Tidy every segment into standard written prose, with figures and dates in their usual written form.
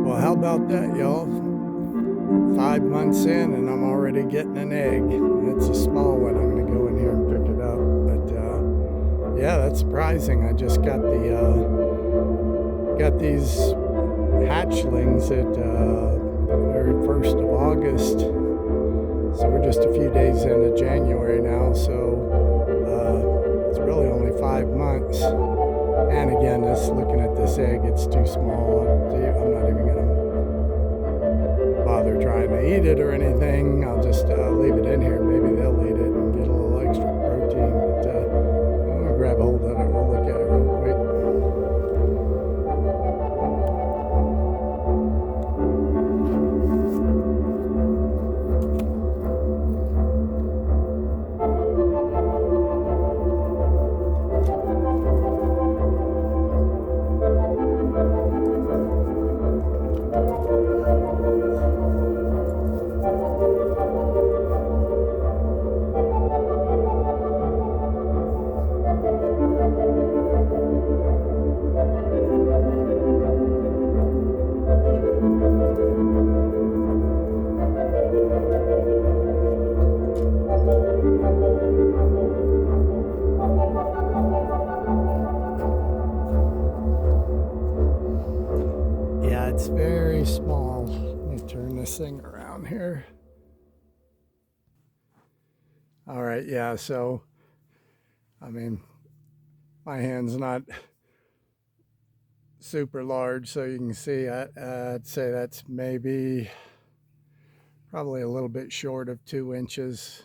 Well, how about that, y'all? 5 months in and I'm already getting an egg. It's a small one. I'm going to go in here and pick it up. But yeah, that's surprising. I just got these hatchlings at the very 1st of August. So we're just a few days into January now. So it's really only 5 months. And again, just looking at this egg, it's too small. I'm not even going to bother trying to eat it or anything. I'll just leave it in here. Maybe they'll eat it and get a little extra protein. But I'm going to grab a hold of it. We'll look at it real quick. Yeah, it's very small. Let me turn this thing around here. All right, yeah, so, I mean, my hand's not super large, so you can see I'd say that's maybe probably a little bit short of 2 inches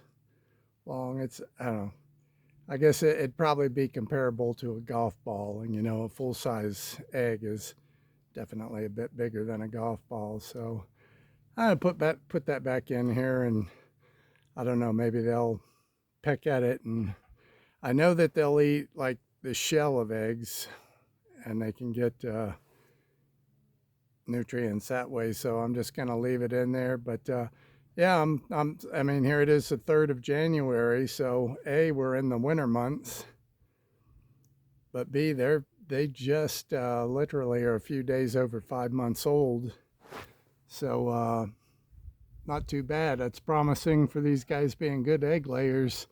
long. I don't know. I guess it'd probably be comparable to a golf ball, and a full-size egg is definitely a bit bigger than a golf ball. So I put that back in here, and I don't know, maybe they'll peck at it, and I know that they'll eat like the shell of eggs, and they can get nutrients that way. So I'm just gonna leave it in there. But yeah, I mean, here it is, the 3rd of January. So A, we're in the winter months, but B, they just literally are a few days over 5 months old. So not too bad. That's promising for these guys being good egg layers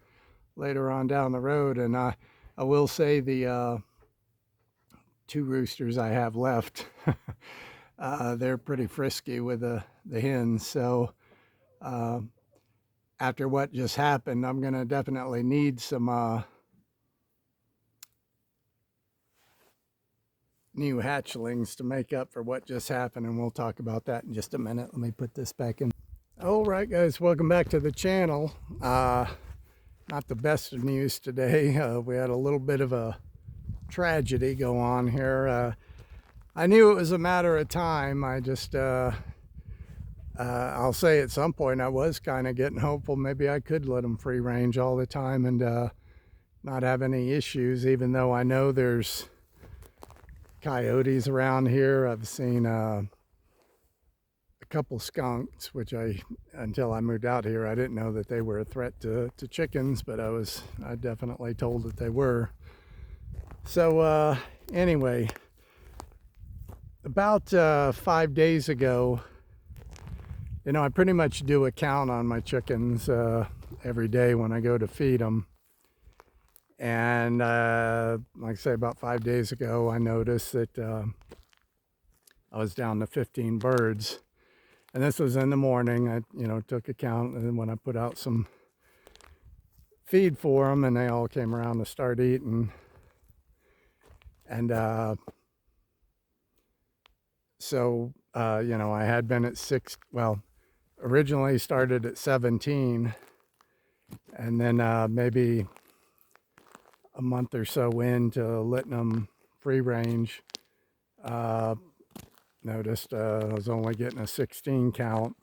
later on down the road. And I will say the 2 roosters I have left, they're pretty frisky with the hens. So after what just happened, I'm going to definitely need some new hatchlings to make up for what just happened, and we'll talk about that in just a minute. Let me put this back in. All right, guys, welcome back to the channel. Not the best of news today. We had a little bit of a tragedy go on here. I knew it was a matter of time. I just I'll say at some point I was kind of getting hopeful maybe I could let them free range all the time and not have any issues, even though I know there's coyotes around here. I've seen a couple skunks, which until I moved out here, I didn't know that they were a threat to chickens, but I definitely told that they were. So anyway, about 5 days ago, I pretty much do a count on my chickens every day when I go to feed them. And like I say, about 5 days ago, I noticed that I was down to 15 birds. And this was in the morning. I, took a count, and then when I put out some feed for them, and they all came around to start eating. And so, I had been at 6, well, originally started at 17, and then maybe a month or so into letting them free range, noticed I was only getting a 16 count.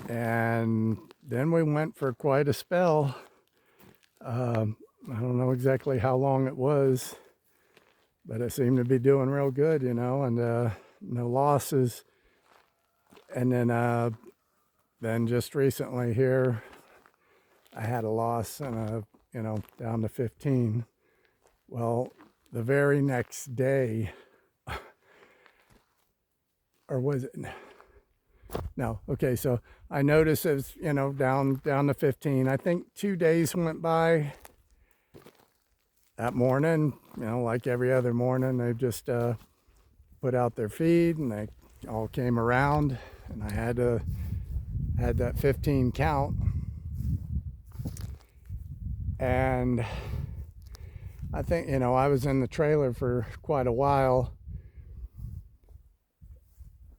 And then we went for quite a spell. I don't know exactly how long it was, but it seemed to be doing real good, and no losses. And then just recently here, I had a loss and down to 15. Well, the very next day, or was it? No. Okay, so I noticed it's, down to 15. I think 2 days went by. That morning, like every other morning, they just put out their feed and they all came around, and I had that 15 count. And I think, I was in the trailer for quite a while,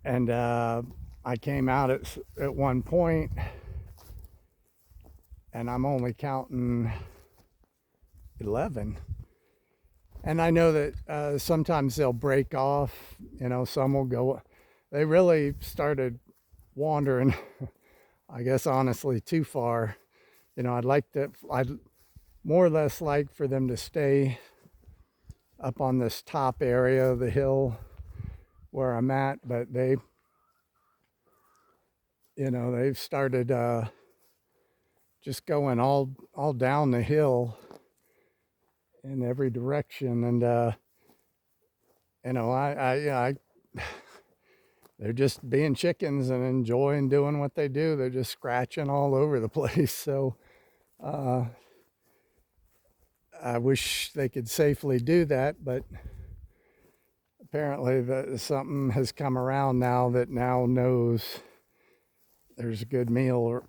and I came out at one point, and I'm only counting 11. And I know that sometimes they'll break off, some will go. They really started wandering, I guess, honestly, too far. I'd more or less like for them to stay up on this top area of the hill where I'm at, but they've started just going all down the hill in every direction, and I they're just being chickens and enjoying doing what they do. They're just scratching all over the place. So I wish they could safely do that, but apparently something has come around now that now knows there's a good meal,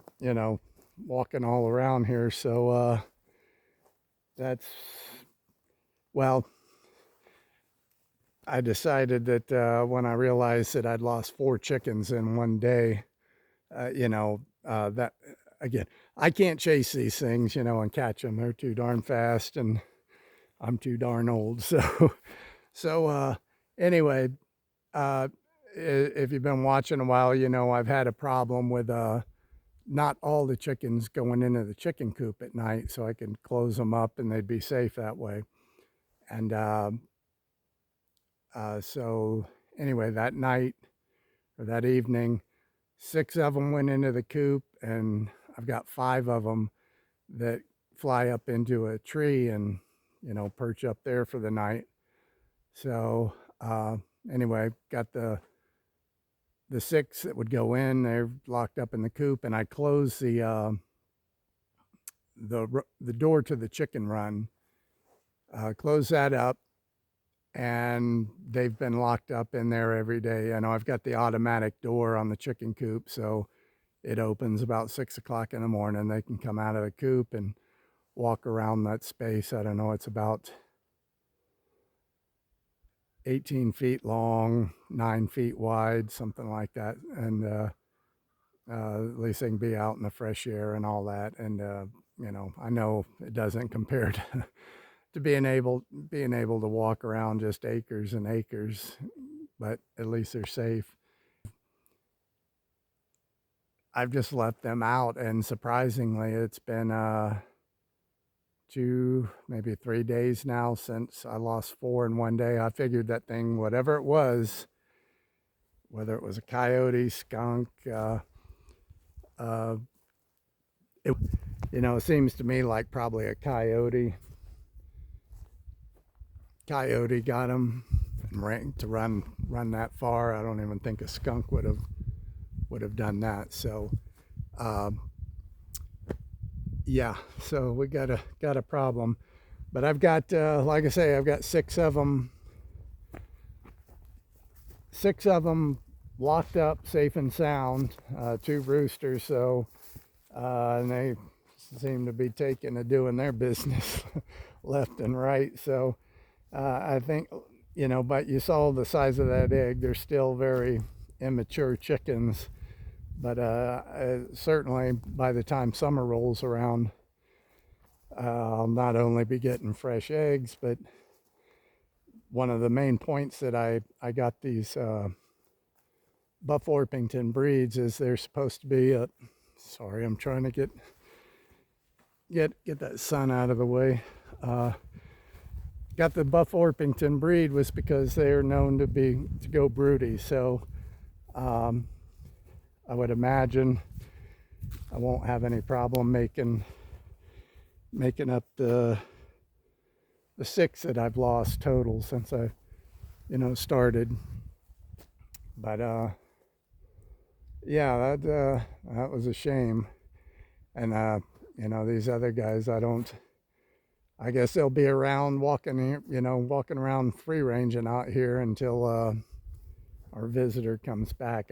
walking all around here. So well, I decided that when I realized that I'd lost 4 chickens in one day, that again, I can't chase these things, and catch them. They're too darn fast, and I'm too darn old. So anyway, if you've been watching a while, I've had a problem with not all the chickens going into the chicken coop at night, so I can close them up and they'd be safe that way. And so anyway, that night or that evening, 6 of them went into the coop, and I've got 5 of them that fly up into a tree and, perch up there for the night. So anyway, got the 6 that would go in, they're locked up in the coop, and I closed the door to the chicken run, close that up, and they've been locked up in there every day. I've got the automatic door on the chicken coop, so it opens about 6 o'clock in the morning. They can come out of the coop and walk around that space. I don't know, it's about 18 feet long, 9 feet wide, something like that. And at least they can be out in the fresh air and all that. And I know it doesn't compare to being able to walk around just acres and acres, but at least they're safe. I've just left them out, and surprisingly, it's been 2, maybe 3 days now since I lost 4 in one day. I figured that thing, whatever it was, whether it was a coyote, skunk, it seems to me like probably a coyote. Coyote got him and ran to run that far. I don't even think a skunk would have done that. So yeah, so we got a problem. But I've got like I say, I've got 6 of them locked up safe and sound, 2 roosters. So and they seem to be taking to doing their business left and right. So I think, but you saw the size of that egg. They're still very immature chickens, but certainly by the time summer rolls around, I'll not only be getting fresh eggs, but one of the main points that I got these Buff Orpington breeds is they're supposed to be sorry, I'm trying to get that sun out of the way. Got the Buff Orpington breed was because they are known to go broody. So I would imagine I won't have any problem making making up the 6 that I've lost total since I, started. But yeah, that was a shame. And these other guys, I guess they'll be around walking around free ranging out here until our visitor comes back.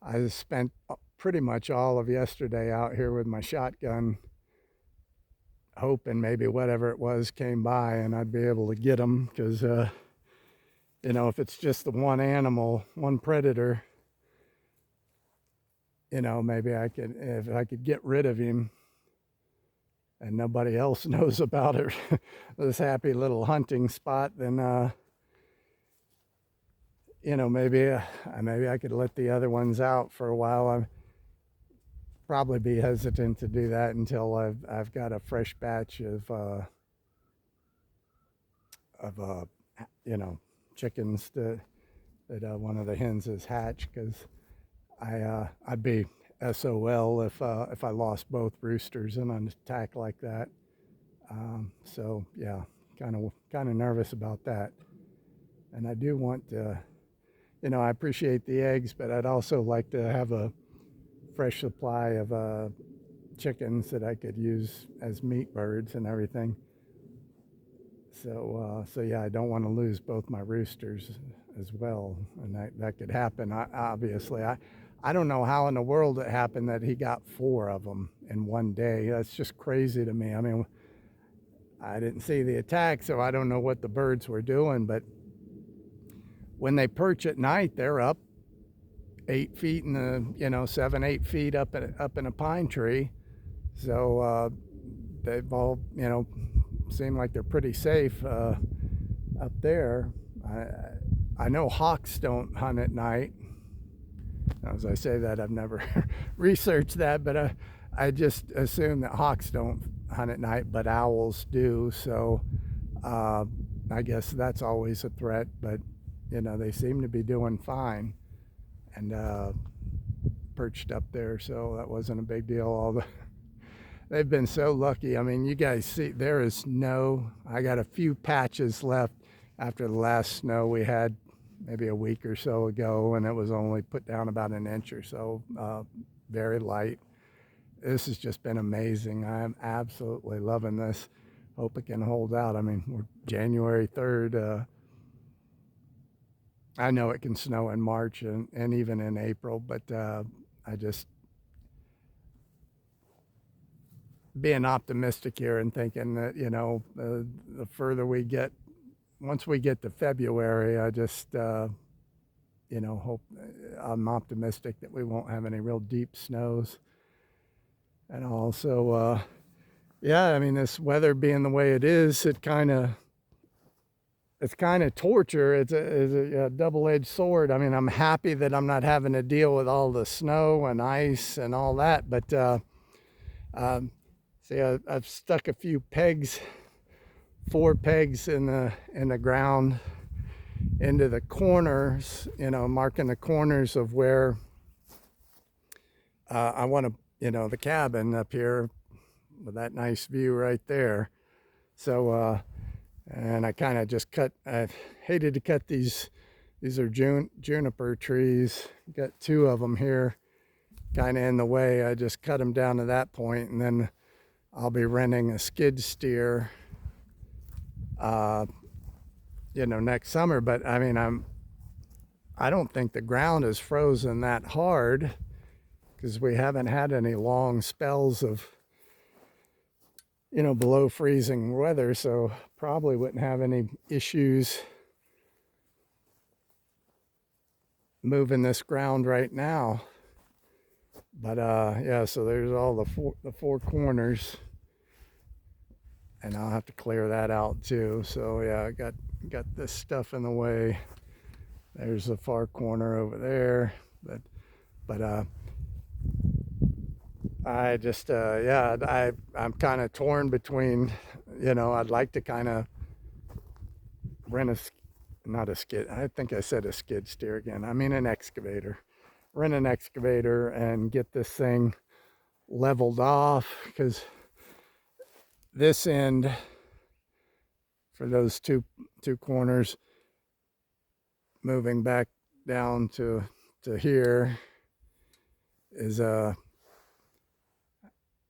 I spent pretty much all of yesterday out here with my shotgun, hoping maybe whatever it was came by and I'd be able to get them, because if it's just the one animal, one predator, maybe if I could get rid of him and nobody else knows about it, this happy little hunting spot, then maybe I could let the other ones out for a while. I'd probably be hesitant to do that until I've got a fresh batch of chickens that one of the hens has hatched, because I'd be SOL if I lost both roosters in an attack like that. So yeah, kind of nervous about that. And I do want to, I appreciate the eggs, but I'd also like to have a fresh supply of chickens that I could use as meat birds and everything. So yeah, I don't want to lose both my roosters as well, and that could happen. Obviously, I don't know how in the world it happened that he got 4 of them in one day. That's just crazy to me. I mean, I didn't see the attack, so I don't know what the birds were doing, but when they perch at night, they're up 8 feet in the, 7, 8 feet up in a pine tree. So they've all, seem like they're pretty safe up there. I know hawks don't hunt at night. As I say that, I've never researched that, but I just assume that hawks don't hunt at night, but owls do. So I guess that's always a threat, but they seem to be doing fine and perched up there, so that wasn't a big deal. They've been so lucky. I mean, you guys see, there is snow. I got a few patches left after the last snow we had maybe a week or so ago, and it was only put down about an inch or so, very light. This has just been amazing. I'm absolutely loving this. Hope it can hold out. I mean, we're January 3rd. I know it can snow in March and even in April, but I just being optimistic here and thinking that, the further we get, once we get to February, I just, hope, I'm optimistic that we won't have any real deep snows. And also, yeah, I mean, this weather being the way it is, it's kind of torture. It's a double-edged sword. I mean, I'm happy that I'm not having to deal with all the snow and ice and all that, but see, I've stuck a few pegs, 4 pegs in the ground into the corners, marking the corners of where I want to, the cabin up here with that nice view right there. So, and I kind of just I hated to cut these are juniper trees. Got 2 of them here kind of in the way. I just cut them down to that point, and then I'll be renting a skid steer, next summer. But I mean, I don't think the ground is frozen that hard, because we haven't had any long spells of, below freezing weather. So probably wouldn't have any issues moving this ground right now. But yeah, so there's all the four corners, and I'll have to clear that out too. So yeah, I got this stuff in the way. There's the far corner over there, but I just yeah, I'm kind of torn between, I'd like to kind of rent not a skid. I think I said a skid steer again. I mean an excavator. Rent an excavator and get this thing leveled off, because this end for those two corners, moving back down to here is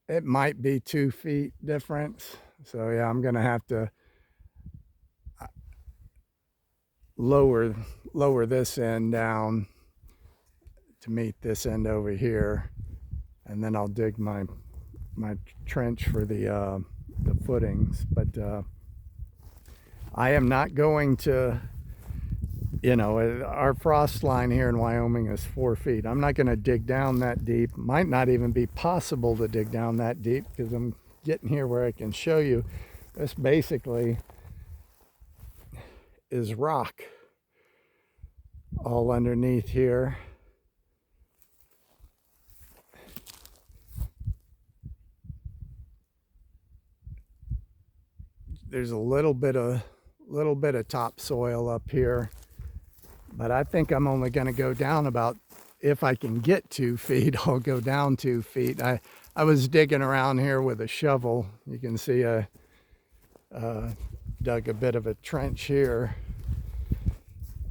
it might be 2 feet difference. So yeah, I'm gonna have to lower this end down to meet this end over here, and then I'll dig my trench for the footings. But I am not going to, you know, our frost line here in Wyoming is 4 feet. I'm not going to dig down that deep. Might not even be possible to dig down that deep, because I'm getting here where I can show you. This basically is rock all underneath here. There's a little bit of topsoil up here, but I think I'm only going to go down about, if I can get 2 feet, I'll go down 2 feet. I was digging around here with a shovel. You can see I dug a bit of a trench here,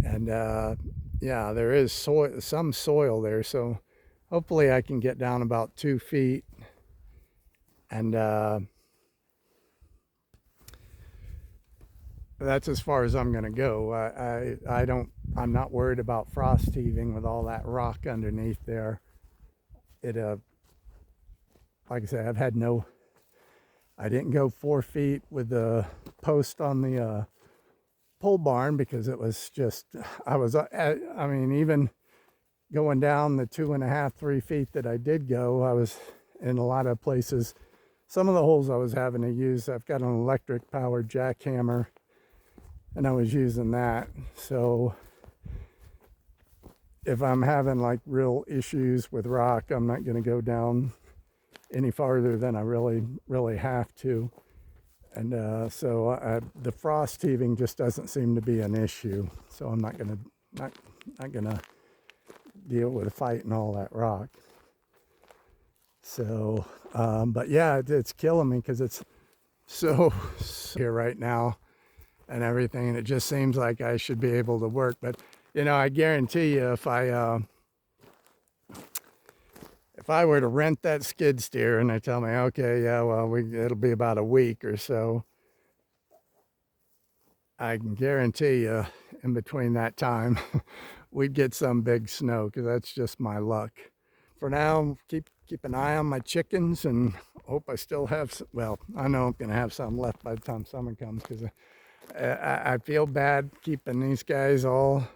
and yeah, there is some soil there, so hopefully I can get down about 2 feet, and that's as far as I'm going to go. I'm not worried about frost heaving with all that rock underneath there. It like I said, I didn't go 4 feet with the post on the pole barn, because it was just, I mean, even going down the 2.5, 3 feet that I did go, I was in a lot of places. Some of the holes I was having to use, I've got an electric powered jackhammer, and I was using that. So if I'm having like real issues with rock, I'm not going to go down any farther than I really have to. And so the frost heaving just doesn't seem to be an issue. So I'm not gonna deal with fighting all that rock. So, but yeah, it's killing me, because it's so here right now and everything, and it just seems like I should be able to work. But you know, I guarantee you, if I were to rent that skid steer and they tell me, okay, yeah, well, it'll be about a week or so, I can guarantee you in between that time we'd get some big snow, because that's just my luck. For now, keep an eye on my chickens, and hope I still have some. Well, I know I'm gonna have some left by the time summer comes, because I feel bad keeping these guys all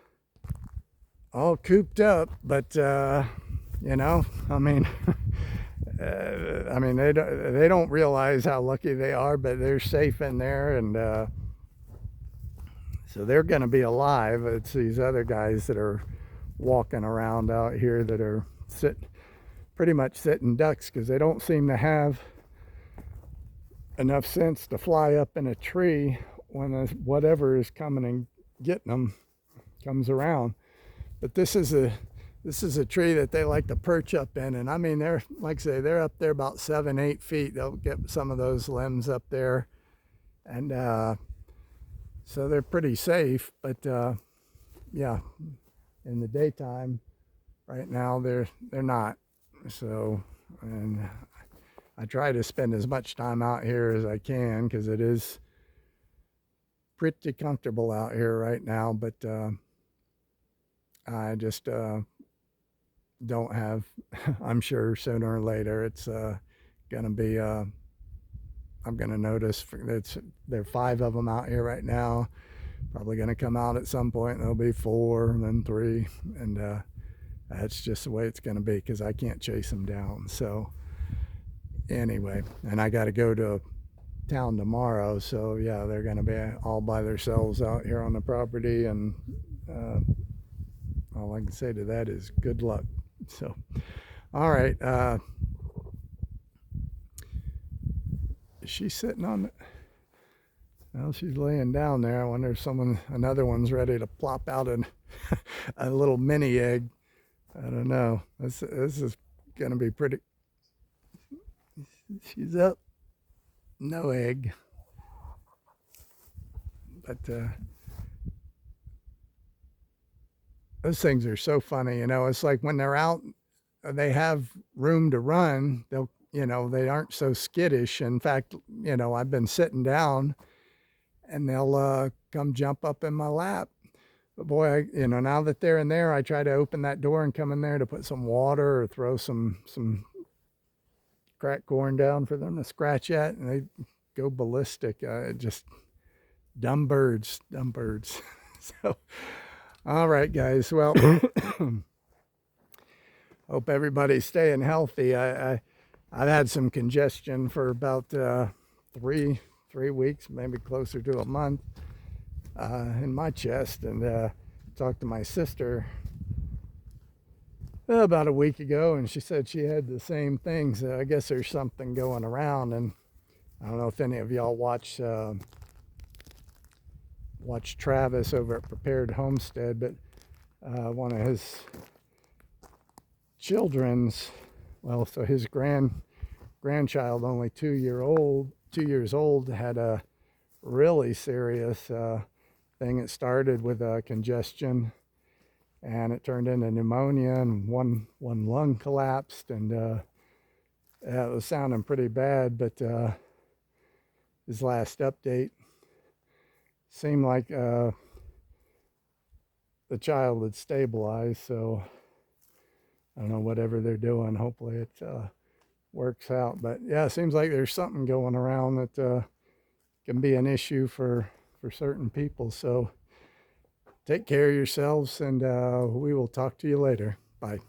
cooped up, but you know, I mean, they don't realize how lucky they are, but they're safe in there, and so they're going to be alive. It's these other guys that are walking around out here that are pretty much sitting ducks, because they don't seem to have enough sense to fly up in a tree when whatever is coming and getting them comes around. But this is a tree that they like to perch up in, and I mean, they're, like I say, they're up there about 7-8 feet. They'll get some of those limbs up there, and so they're pretty safe. But yeah, in the daytime right now they're not. So, and I try to spend as much time out here as I can, because it is pretty comfortable out here right now. But I just don't have, I'm sure sooner or later it's gonna be I'm gonna notice there are 5 of them out here right now, probably gonna come out at some point, and there'll be 4 and then 3, and that's just the way it's gonna be, because I can't chase them down. So anyway, and I got to go to town tomorrow, so yeah, they're gonna be all by themselves out here on the property, and all I can say to that is good luck. So, all right, is she sitting on the, well, she's laying down there. I wonder if another one's ready to plop out a little mini egg. I don't know. This is gonna be pretty. She's up. no egg. But those things are so funny, you know. It's like when they're out, they have room to run. They'll, you know, they aren't so skittish. In fact, you know, I've been sitting down and they'll come jump up in my lap. But boy, you know, now that they're in there, I try to open that door and come in there to put some water or throw some cracked corn down for them to scratch at, and they go ballistic. Just dumb birds, dumb birds. So, all right, guys. Well, hope everybody's staying healthy. I've had some congestion for about three weeks, maybe closer to a month, in my chest, and talked to my sister about a week ago, and she said she had the same things. I guess there's something going around, and I don't know if any of y'all watch Travis over at Prepared Homestead, but one of his children's, well, so his grandchild, only 2 years old, had a really serious thing. It started with congestion, and it turned into pneumonia, and one lung collapsed, and it was sounding pretty bad. But his last update seemed like the child had stabilized. So I don't know, whatever they're doing, hopefully it works out. But yeah, it seems like there's something going around that can be an issue for certain people. So take care of yourselves, and we will talk to you later. Bye.